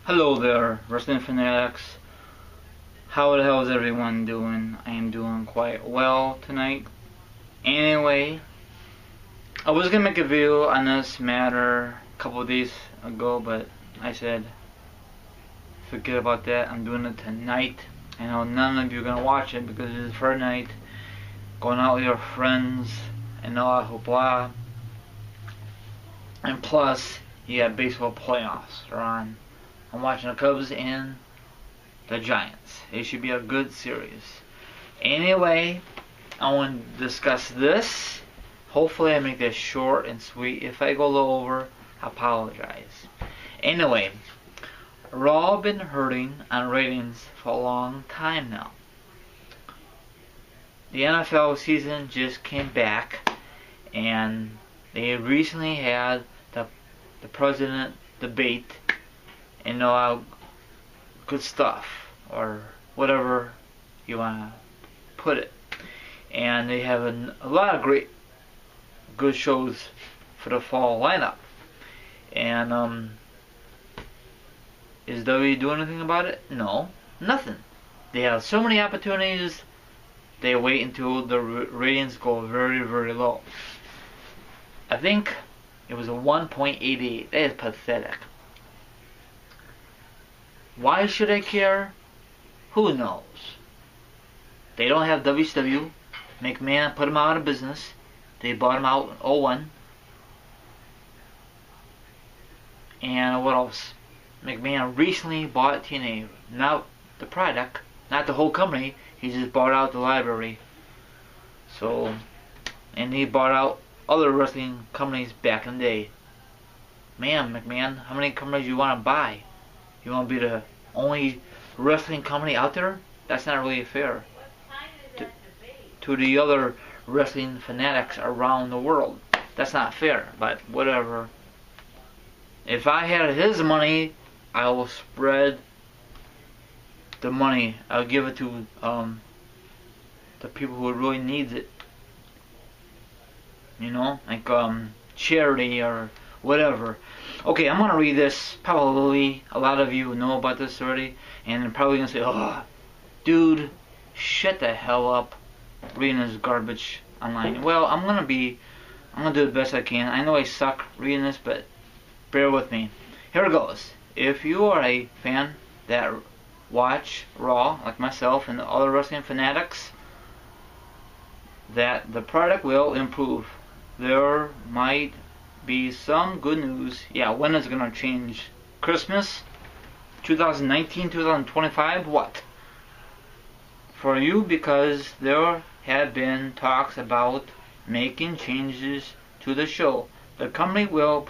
Hello there, wrestling fanatics. How the hell is everyone doing? I am doing quite well tonight. Anyway, I was gonna make a video on this matter a couple of days ago, but I said, forget about that. I'm doing it tonight. I know none of you are gonna watch it because it's Friday night, going out with your friends and all that blah. And plus, you got baseball playoffs are on. I'm watching the Cubs and the Giants. It should be a good series. Anyway, I want to discuss this. Hopefully I make this short and sweet. If I go a little over, I apologize. Anyway, Raw been hurting on ratings for a long time now. The NFL season just came back, and they recently had the president debate and good stuff, or whatever you want to put it. And they have a lot of good shows for the fall lineup. And is WWE doing anything about it? No, nothing. They have so many opportunities. They wait until the ratings go very, very low. I think it was a 1.88. That is pathetic. Why should I care? Who knows? They don't have WCW. McMahon put them out of business. They bought them out in 2001. And what else? McMahon recently bought TNA. Not the product, not the whole company. He just bought out the library. So, and he bought out other wrestling companies back in the day. Man, McMahon, how many companies you want to buy? You want to be the only wrestling company out there? That's not really fair to the other wrestling fanatics around the world. That's not fair, but whatever. If I had his money, I will spread the money. I'll give it to the people who really needs it. You know, like charity or whatever. Okay, I'm gonna read this. Probably a lot of you know about this already, and they're probably gonna say, "Oh, dude, shut the hell up, reading this garbage online." Well, I'm gonna do the best I can. I know I suck reading this, but bear with me. Here it goes. If you are a fan that watch Raw, like myself and the other wrestling fanatics, that the product will improve. There might be some good news. Yeah, when is it gonna change? Christmas? 2019, 2025? What? For you, because there have been talks about making changes to the show. The company will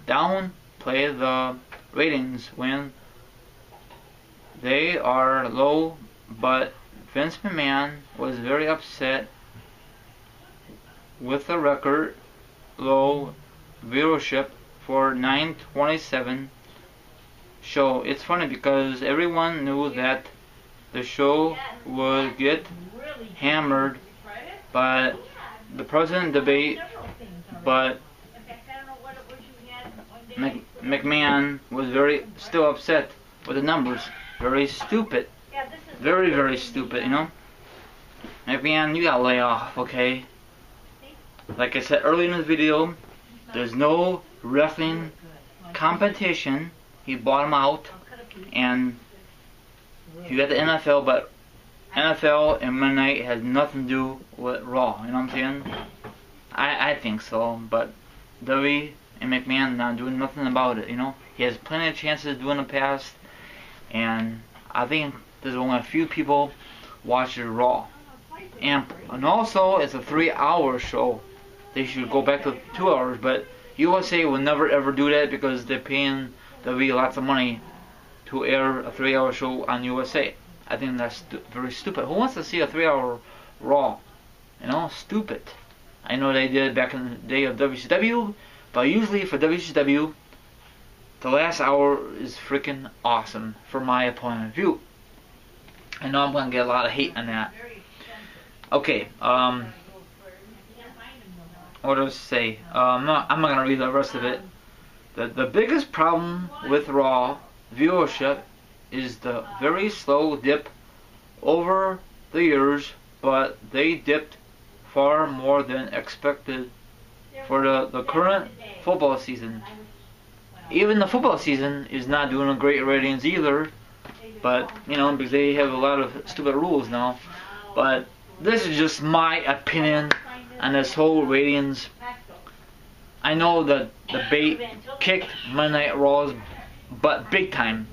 downplay the ratings when they are low, but Vince McMahon was very upset with the record low viewership for 9/27 show. It's funny because everyone knew that the show would get hammered by the president debate, but McMahon was still upset with the numbers. Very stupid. Very, very stupid, you know? McMahon, you gotta lay off, okay? Like I said earlier in the video, there's no wrestling competition. He bought him out, and you got the NFL, but NFL and Monday Night has nothing to do with Raw. You know what I'm saying? I think so, but WWE and McMahon not doing nothing about it. You know, he has plenty of chances to do in the past, and I think there's only a few people watching Raw, and also it's a 3-hour show. They should go back to 2 hours, but USA will never ever do that because they're paying WWE lots of money to air a 3-hour show on USA. I think that's very stupid. Who wants to see a 3-hour Raw? You know, stupid. I know they did it back in the day of WCW, but usually for WCW, the last hour is freaking awesome from my point of view. I know I'm gonna get a lot of hate on that. Okay, what do I say? I'm not gonna read the rest of it. The biggest problem with Raw viewership is the very slow dip over the years, but they dipped far more than expected for the current football season. Even the football season is not doing great ratings either, but you know, because they have a lot of stupid rules now. But this is just my opinion on this whole ratings. I know that the bait kicked Monday Night Raw's butt big time.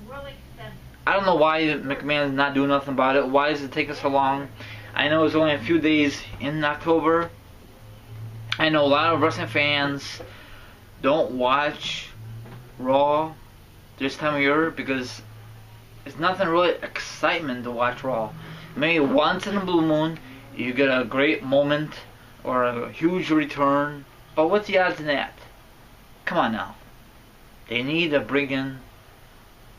I don't know why McMahon is not doing nothing about it. Why does it take us so long? I know it's only a few days in October. I know a lot of wrestling fans don't watch Raw this time of year because it's nothing really excitement to watch Raw. Maybe once in a blue moon you get a great moment or a huge return, but what's the odds in that? Come on now. They need to bring in,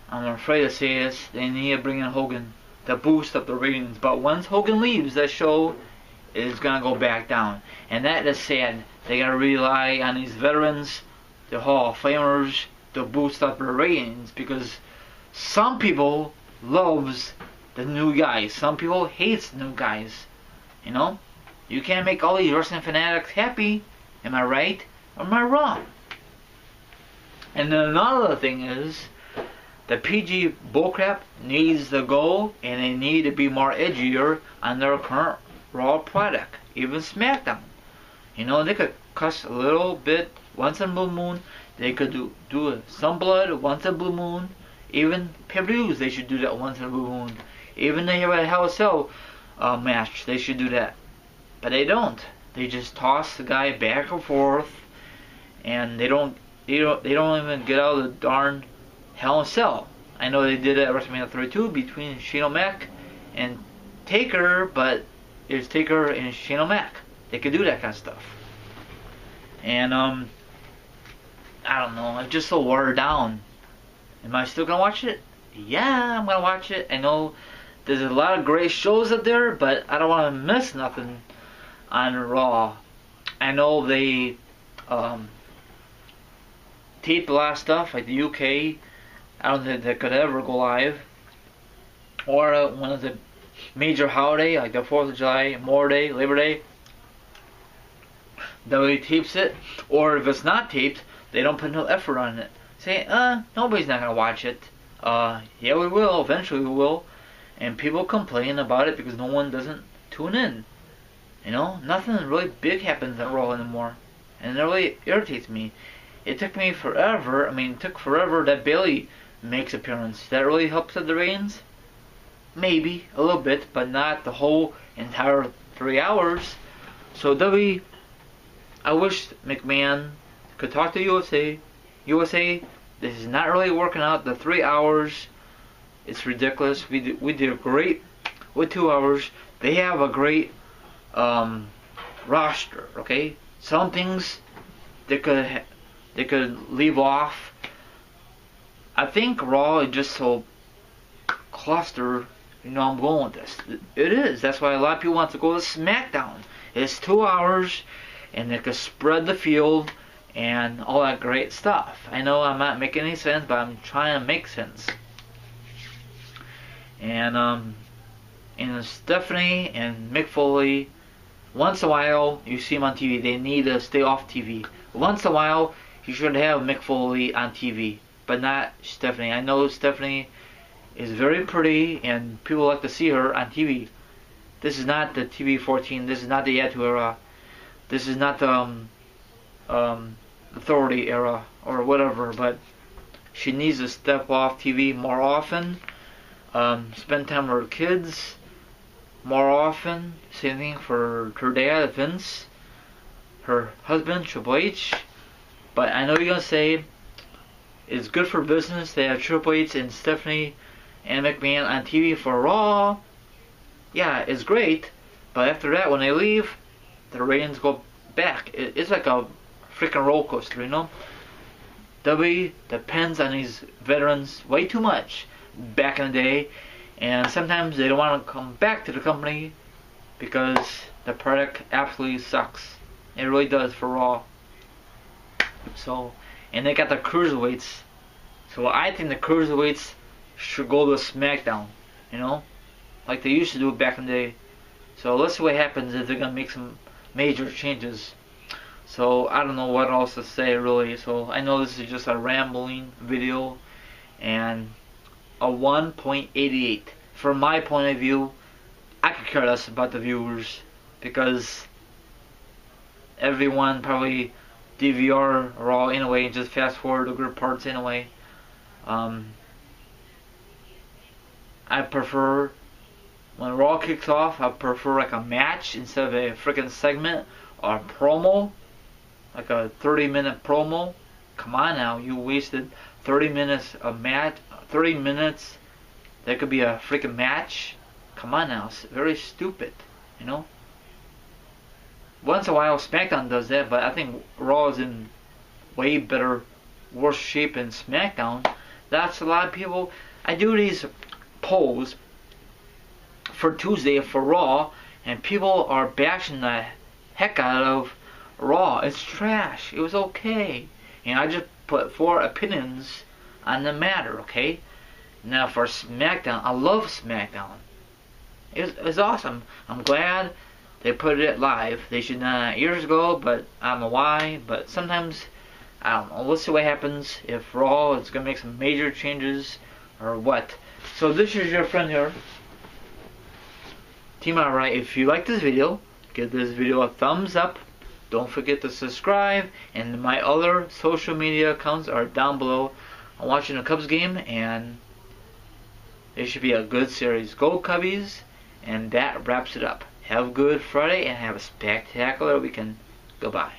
I'm afraid to say this, they need to bring in Hogan to boost up the ratings. But once Hogan leaves, that show is going to go back down. And that is sad. They got to rely on these veterans, the Hall of Famers, to boost up their ratings. Because some people loves the new guys. Some people hates the new guys. You know? You can't make all these wrestling fanatics happy. Am I right? Or am I wrong? And then another thing is, the PG bullcrap needs to go, and they need to be more edgier on their current Raw product. Even SmackDown. You know, they could cuss a little bit once in a blue moon. They could do some blood once in a blue moon. Even pay-per-views, they should do that once in a blue moon. Even they have a Hell in a Cell match, they should do that. But they don't. They just toss the guy back and forth, and they don't even get out of the darn Hell in a Cell. I know they did it at WrestleMania 32 between Shane O'Mac and Taker, but it's Taker and Shane O'Mac. They could do that kind of stuff. And I don't know. It's just so watered down. Am I still gonna watch it? Yeah, I'm gonna watch it. I know there's a lot of great shows up there, but I don't want to miss nothing on Raw. I know they taped a lot of stuff, like the UK. I don't think that could ever go live. Or one of the major holiday, like the 4th of July, Memorial Day, Labor Day. WWE tapes it. Or if it's not taped, they don't put no effort on it. Say, nobody's not gonna watch it. Yeah, we will. Eventually we will. And people complain about it because no one doesn't tune in. You know, nothing really big happens at Raw anymore. And it really irritates me. It took me forever, it took forever that Bayley makes appearance. That really helps with the ratings? Maybe, a little bit, but not the whole entire 3 hours. So I wish McMahon could talk to USA. USA, this is not really working out. The 3 hours, it's ridiculous. We did great with 2 hours. They have a great roster, okay? Some things they could leave off. I think Raw is just so cluster. You know, I'm going with this. It is. That's why a lot of people want to go to SmackDown. It's 2 hours, and they could spread the field and all that great stuff. I know I'm not making any sense, but I'm trying to make sense. And Stephanie and Mick Foley, once in a while you see them on TV. They need to stay off TV. Once in a while you should have Mick Foley on TV, but not Stephanie. I know Stephanie is very pretty and people like to see her on TV. This is not the TV 14. This is not the Yatu era. This is not the Authority era or whatever. But she needs to step off TV more often. Spend time with her kids more often. Same thing for her dad, Vince. Her husband, Triple H. But I know you're gonna say it's good for business. They have Triple H and Stephanie and McMahon on TV for Raw. Yeah, it's great. But after that, when they leave, the ratings go back. It's like a freaking roller coaster, you know. WWE depends on these veterans way too much back in the day, and sometimes they don't want to come back to the company because the product absolutely sucks. It really does for Raw. So, and they got the cruiserweights So I think the cruiserweights should go to SmackDown, you know, like they used to do back in the day. So let's see what happens if they're gonna make some major changes. So I don't know what else to say really. So I know this is just a rambling video and a 1.88. From my point of view, I could care less about the viewers because everyone probably DVR Raw anyway and just fast forward the good parts anyway. I prefer when Raw kicks off, I prefer like a match instead of a freaking segment or a promo, like a 30-minute promo. Come on now, you wasted 30 minutes of match, 30 minutes. That could be a freaking match. Come on now, it's very stupid, you know. Once in a while SmackDown does that, but I think Raw is in way better, worse shape than SmackDown. That's a lot of people. I do these polls for Tuesday for Raw, and people are bashing the heck out of Raw. It's trash. It was okay. And I just put 4 opinions on the matter, okay? Now for SmackDown, I love SmackDown. It was awesome. I'm glad they put it live. They should not years ago, but I don't know why. But sometimes, I don't know. Let's see what happens if Raw is going to make some major changes or what. So this is your friend here, Team Alright. If you like this video, give this video a thumbs up. Don't forget to subscribe. And my other social media accounts are down below. I'm watching the Cubs game, and it should be a good series. Go Cubbies! And that wraps it up. Have a good Friday and have a spectacular weekend. Goodbye.